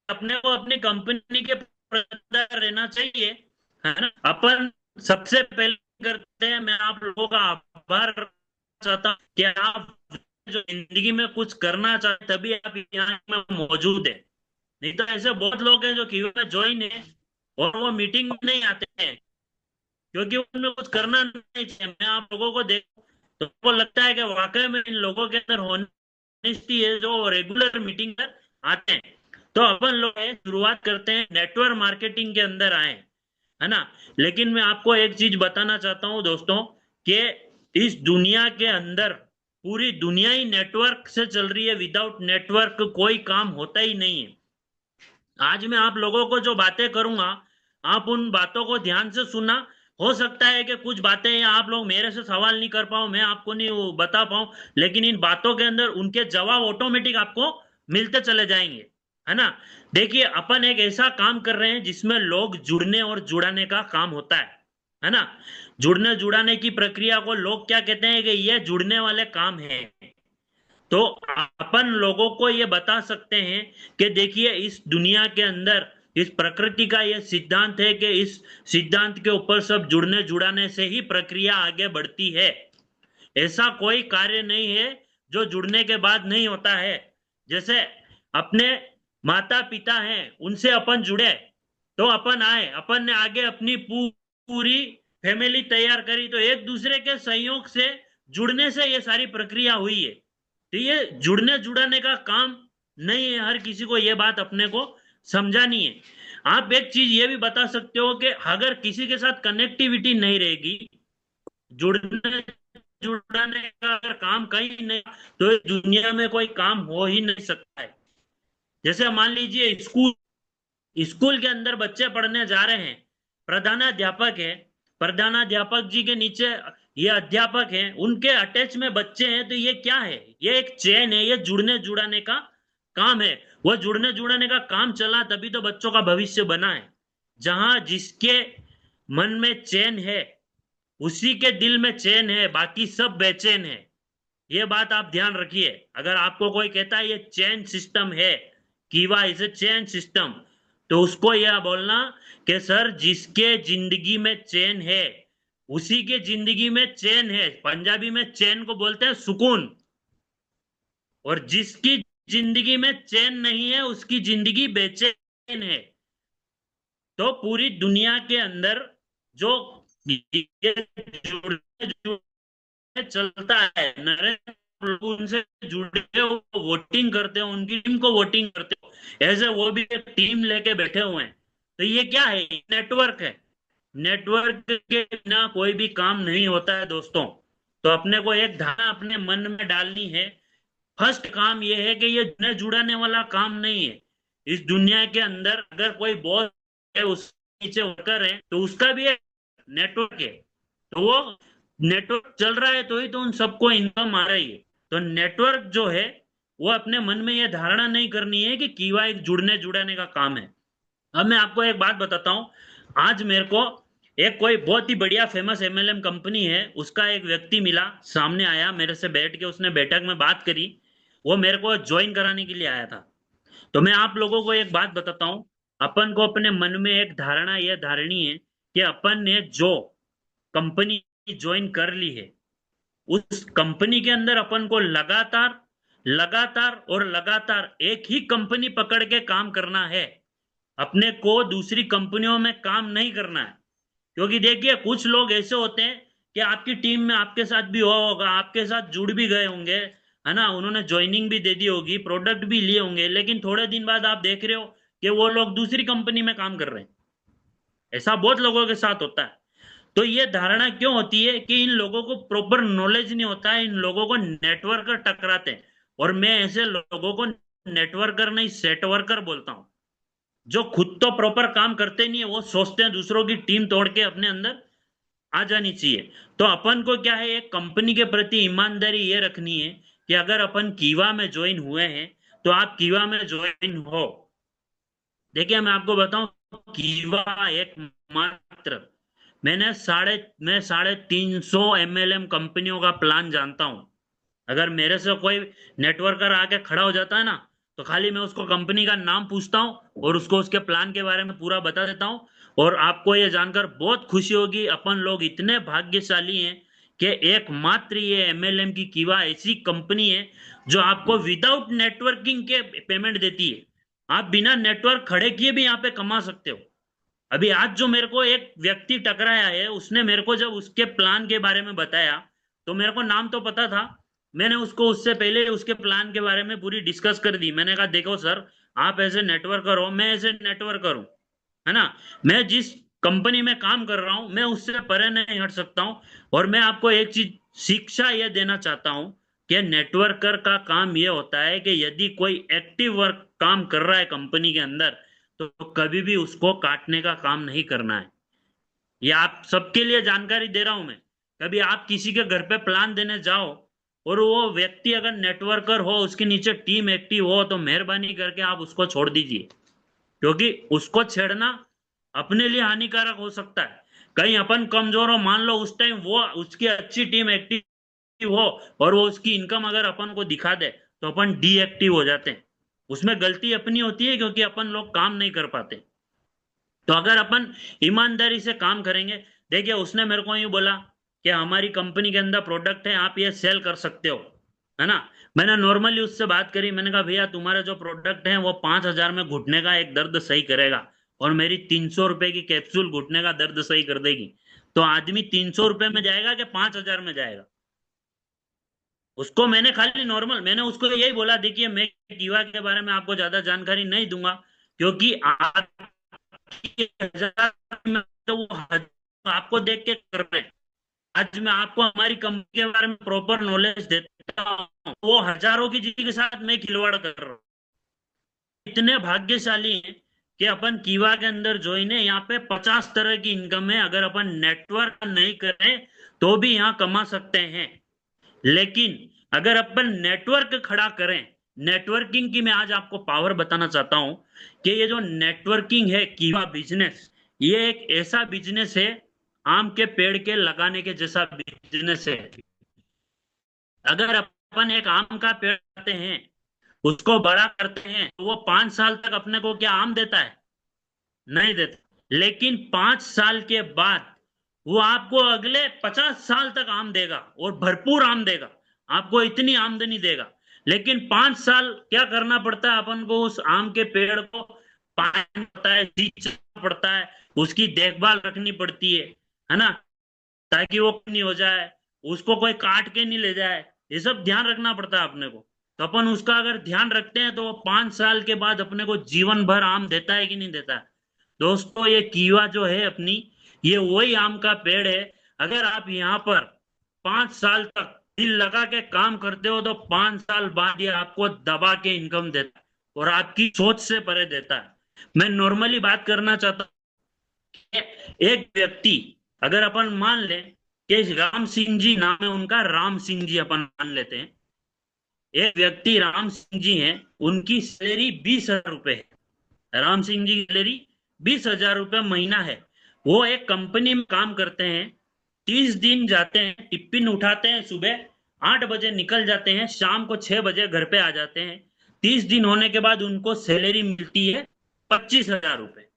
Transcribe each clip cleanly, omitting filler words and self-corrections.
अपने को अपनी कंपनी के प्रति रहना चाहिए, है ना। अपन सबसे पहले करते हैं, मैं आप लोगों का आभार चाहता हूँ कि आप जो जिंदगी में कुछ करना चाहते तभी आप यहाँ में मौजूद है। नहीं तो ऐसे बहुत लोग हैं जो क्यू में ज्वाइन है और वो मीटिंग में नहीं आते हैं क्योंकि उनमें कुछ करना नहीं चाहिए। मैं आप लोगों को देख तो आपको लगता है कि वाकई में इन लोगों के अंदर होनेस्टी है जो रेगुलर मीटिंग पर आते हैं। तो अपन लोग शुरुआत करते हैं, नेटवर्क मार्केटिंग के अंदर आए, है ना। लेकिन मैं आपको एक चीज बताना चाहता हूं दोस्तों कि इस दुनिया के अंदर पूरी दुनिया ही नेटवर्क से चल रही है। विदाउट नेटवर्क कोई काम होता ही नहीं है। आज मैं आप लोगों को जो बातें करूंगा, आप उन बातों को ध्यान से सुनना। हो सकता है कि कुछ बातें या आप लोग मेरे से सवाल नहीं कर पाओ, मैं आपको नहीं वो बता पाऊं, लेकिन इन बातों के अंदर उनके जवाब ऑटोमेटिक आपको मिलते चले जाएंगे, है ना। देखिए, अपन एक ऐसा काम कर रहे हैं जिसमें लोग जुड़ने और जुड़ाने का काम होता है ना। जुड़ने जुड़ाने की प्रक्रिया को लोग क्या कहते हैं कि ये जुड़ने वाले काम है। तो अपन लोगों को ये बता सकते हैं कि देखिए, इस दुनिया के अंदर इस प्रकृति का ये सिद्धांत है कि इस सिद्धांत के ऊपर सब जुड़ने जुड़ाने से ही प्रक्रिया आगे बढ़ती है। ऐसा कोई कार्य नहीं है जो जुड़ने के बाद नहीं होता है। जैसे अपने माता पिता हैं, उनसे अपन जुड़े तो अपन आए, अपन ने आगे अपनी पूरी फैमिली तैयार करी, तो एक दूसरे के सहयोग से जुड़ने से ये सारी प्रक्रिया हुई है। तो ये जुड़ने जुड़ाने का काम नहीं है, हर किसी को ये बात अपने को समझानी है। आप एक चीज ये भी बता सकते हो कि अगर किसी के साथ कनेक्टिविटी नहीं रहेगी, जुड़ने जुड़ाने का अगर काम कहीं नहीं, तो इस दुनिया में कोई काम हो ही नहीं सकता है। जैसे मान लीजिए स्कूल, स्कूल के अंदर बच्चे पढ़ने जा रहे हैं, प्रधानाध्यापक है, प्रधानाध्यापक जी के नीचे ये अध्यापक हैं, उनके अटैच में बच्चे हैं, तो ये क्या है? ये एक चेन है, ये जुड़ने जुड़ाने का काम है। वो जुड़ने जुड़ाने का काम चला तभी तो बच्चों का भविष्य बना है। जहां जिसके मन में चैन है उसी के दिल में चैन है, बाकी सब बेचैन है। ये बात आप ध्यान रखिए। अगर आपको कोई कहता है ये चैन सिस्टम है, कीवा इज ए चैन सिस्टम, तो उसको यह बोलना कि सर जिसके जिंदगी में चैन है उसी के जिंदगी में चैन है। पंजाबी में चैन को बोलते हैं सुकून। और जिसकी जिंदगी में चैन नहीं है उसकी जिंदगी बेचैन है। तो पूरी दुनिया के अंदर जो ये जुड़े जुड़े चलता है, नरेंद्र प्रभु उनसे जुड़े हो, वोटिंग करते हो, उनकी टीम को वोटिंग करते हो, ऐसे वो भी एक टीम लेके बैठे हुए हैं। तो ये क्या है? नेटवर्क है। नेटवर्क के बिना कोई भी काम नहीं होता है दोस्तों। तो अपने को एक धारणा अपने मन में डालनी है। फर्स्ट काम ये है कि ये जुड़ने जुड़ाने वाला काम नहीं है। इस दुनिया के अंदर अगर कोई बॉस है, उसके नीचे वर्कर है, तो उसका भी एक नेटवर्क है। तो वो नेटवर्क चल रहा है तो ही तो उन सबको इनकम आ रही है। तो नेटवर्क जो है वो अपने मन में ये धारणा नहीं करनी है कि कीवा एक जुड़ने जुड़ाने का काम है। अब मैं आपको एक बात बताता हूँ। आज मेरे को एक कोई बहुत ही बढ़िया फेमस एमएलएम कंपनी है, उसका एक व्यक्ति मिला, सामने आया मेरे से बैठ के, उसने बैठक में बात करी, वो मेरे को ज्वाइन कराने के लिए आया था। तो मैं आप लोगों को एक बात बताता हूँ। अपन को अपने मन में एक धारणा यह धारणी है कि अपन ने जो कंपनी ज्वाइन कर ली है, उस कंपनी के अंदर अपन को लगातार लगातार और लगातार एक ही कंपनी पकड़ के काम करना है। अपने को दूसरी कंपनियों में काम नहीं करना है। क्योंकि देखिए, कुछ लोग ऐसे होते हैं कि आपकी टीम में आपके साथ भी हुआ होगा, आपके साथ जुड़ भी गए होंगे, है ना, उन्होंने ज्वाइनिंग भी दे दी होगी, प्रोडक्ट भी लिए होंगे, लेकिन थोड़े दिन बाद आप देख रहे हो कि वो लोग दूसरी कंपनी में काम कर रहे हैं। ऐसा बहुत लोगों के साथ होता है। तो ये धारणा क्यों होती है कि इन लोगों को प्रॉपर नॉलेज नहीं होता है, इन लोगों को नेटवर्कर टकराते हैं। और मैं ऐसे लोगों को नेटवर्कर नहीं, सेट वर्कर बोलता हूं। जो खुद तो प्रॉपर काम करते नहीं है, वो सोचते हैं दूसरों की टीम तोड़ के अपने अंदर आ जानी चाहिए। तो अपन को क्या है, एक कंपनी के प्रति ईमानदारी ये रखनी है कि अगर अपन कीवा में ज्वाइन हुए हैं तो आप कीवा में ज्वाइन हो। देखिए, मैं आपको बताऊं, कीवा एक मात्र, मैं 350 एमएलएम कंपनियों का प्लान जानता हूं। अगर मेरे से कोई नेटवर्कर आके खड़ा हो जाता है ना, तो खाली मैं उसको कंपनी का नाम पूछता हूँ और उसको उसके प्लान के बारे में पूरा बता देता हूँ। और आपको ये जानकर बहुत खुशी होगी, अपन लोग इतने भाग्यशाली हैं कि एकमात्र ये एमएलएम की कीवा ऐसी कंपनी है जो आपको विदाउट नेटवर्किंग के पेमेंट देती है। आप बिना नेटवर्क खड़े किए भी यहाँ पे कमा सकते हो। अभी आज जो मेरे को एक व्यक्ति टकराया है, उसने मेरे को जब उसके प्लान के बारे में बताया, तो मेरे को नाम तो पता था। मैंने उसको उससे पहले उसके प्लान के बारे में पूरी डिस्कस कर दी। मैंने कहा देखो सर, आप ऐसे नेटवर्कर हो, मैं ऐसे नेटवर्कर हूँ, है ना। मैं जिस कंपनी में काम कर रहा हूँ मैं उससे परे नहीं हट सकता हूँ। और मैं आपको एक चीज शिक्षा यह देना चाहता हूँ कि नेटवर्कर का काम यह होता है कि यदि कोई एक्टिव वर्क काम कर रहा है कंपनी के अंदर, तो कभी भी उसको काटने का काम नहीं करना है। ये आप सबके लिए जानकारी दे रहा हूं मैं। कभी आप किसी के घर पे प्लान देने जाओ और वो व्यक्ति अगर नेटवर्कर हो, उसके नीचे टीम एक्टिव हो, तो मेहरबानी करके आप उसको छोड़ दीजिए, क्योंकि उसको छेड़ना अपने लिए हानिकारक हो सकता है। कहीं अपन कमजोर हो, मान लो उस टाइम वो उसकी अच्छी टीम एक्टिव हो और वो उसकी इनकम अगर अपन को दिखा दे, तो अपन डीएक्टिव हो जाते हैं। उसमें गलती अपनी होती है क्योंकि अपन लोग काम नहीं कर पाते। तो अगर अपन ईमानदारी से काम करेंगे, देखिए उसने मेरे को यूं बोला कि हमारी कंपनी के अंदर प्रोडक्ट है, आप ये सेल कर सकते हो, है ना। मैंने नॉर्मली उससे बात करी, मैंने कहा भैया तुम्हारे जो प्रोडक्ट है वो 5,000 में घुटने का एक दर्द सही करेगा और मेरी 300 रुपए की कैप्सूल घुटने का दर्द सही कर देगी। तो आदमी 300 रुपए में जाएगा कि 5,000 में जाएगा? उसको मैंने खाली नॉर्मल, मैंने उसको यही बोला, देखिए मैं कीवा के बारे में आपको ज्यादा जानकारी नहीं दूंगा, क्योंकि हजार में तो वो आपको देख के कर रहे हैं। आज मैं आपको हमारी कंपनी के बारे में प्रॉपर नॉलेज देता हूँ, वो हजारों की चीज के साथ मैं खिलवाड़ कर रहा हूँ। इतने भाग्यशाली हैं कि अपन कीवा के अंदर ज्वाइन है। यहाँ पे 50 तरह की इनकम है, अगर अपन नेटवर्क नहीं करें तो भी यहाँ कमा सकते हैं। लेकिन अगर अपन नेटवर्क खड़ा करें, नेटवर्किंग की मैं आज आपको पावर बताना चाहता हूं कि ये जो नेटवर्किंग है कीवा बिजनेस, ये एक ऐसा बिजनेस है, आम के पेड़ के लगाने के जैसा बिजनेस है। अगर अपन एक आम का पेड़ लगाते हैं, उसको बड़ा करते हैं, तो वो 5 साल तक अपने को क्या आम देता है? नहीं देता। लेकिन 5 साल के बाद वो आपको अगले 50 साल तक आम देगा और भरपूर आम देगा, आपको इतनी आमदनी देगा। लेकिन 5 साल क्या करना पड़ता है अपन को? उस आम के पेड़ को पानी पड़ता है, सींचना पड़ता है, उसकी देखभाल रखनी पड़ती है ना, ताकि वो नहीं हो जाए, उसको कोई काट के नहीं ले जाए। ये सब ध्यान रखना पड़ता है अपने को। तो अपन उसका अगर ध्यान रखते हैं तो वो 5 साल के बाद अपने को जीवन भर आम देता है कि नहीं देता है? दोस्तों ये कीवा जो है अपनी, ये वही आम का पेड़ है। अगर आप यहाँ पर 5 साल तक दिल लगा के काम करते हो, तो 5 साल बाद ये आपको दबा के इनकम देता है और आपकी सोच से परे देता है। मैं नॉर्मली बात करना चाहता हूँ कि एक व्यक्ति, अगर अपन मान लें कि राम सिंह जी नाम है उनका, राम सिंह जी अपन मान लेते हैं, एक व्यक्ति राम सिंह जी हैं, उनकी सैलरी 20,000 रुपए है। राम सिंह जी की सैलरी 20,000 रुपये महीना है। वो एक कंपनी में काम करते हैं, 30 दिन जाते हैं, टिफिन उठाते हैं, सुबह 8 बजे निकल जाते हैं, शाम को 6 बजे घर पे आ जाते हैं। 30 दिन होने के बाद उनको सैलरी मिलती है 25,000 रुपये।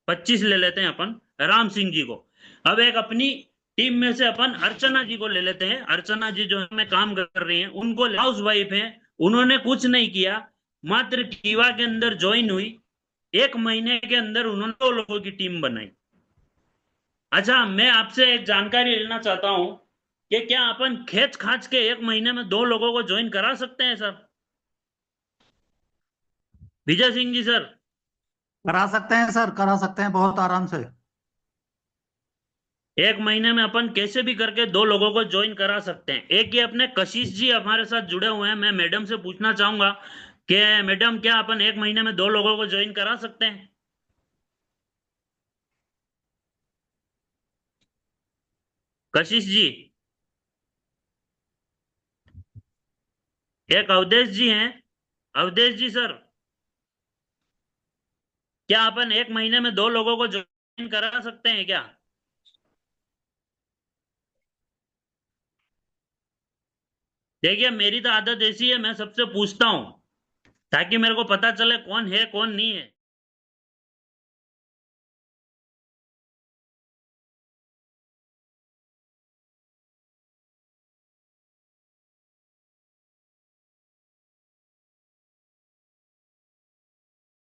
25 ले लेते हैं अपन राम सिंह जी को। अब एक अपनी टीम में से अपन अर्चना जी को ले लेते हैं। अर्चना जी जो हमें काम कर रही हैं, उनको हाउस वाइफ है, उन्होंने कुछ नहीं किया, मात्र कीवा के अंदर ज्वाइन हुई। 1 महीने के अंदर उन्होंने 2 लोगों की टीम बनाई। अच्छा, मैं आपसे एक जानकारी लेना चाहता हूं कि क्या अपन खेच खाच के 1 महीने में 2 लोगों को ज्वाइन करा सकते हैं सर? विजय सिंह जी सर, करा सकते हैं सर, करा सकते हैं बहुत आराम से। 1 महीने में अपन कैसे भी करके 2 लोगों को ज्वाइन करा सकते हैं। एक ये अपने कशिश जी हमारे साथ जुड़े हुए हैं, मैं मैडम से पूछना चाहूंगा कि मैडम क्या अपन 1 महीने में 2 लोगों को ज्वाइन करा सकते हैं? कशिश जी, एक अवधेश जी हैं, अवधेश जी सर, क्या अपन 1 महीने में 2 लोगों को ज्वाइन करा सकते हैं क्या? देखिए मेरी तो आदत ऐसी है, मैं सबसे पूछता हूँ, ताकि मेरे को पता चले कौन है कौन नहीं है।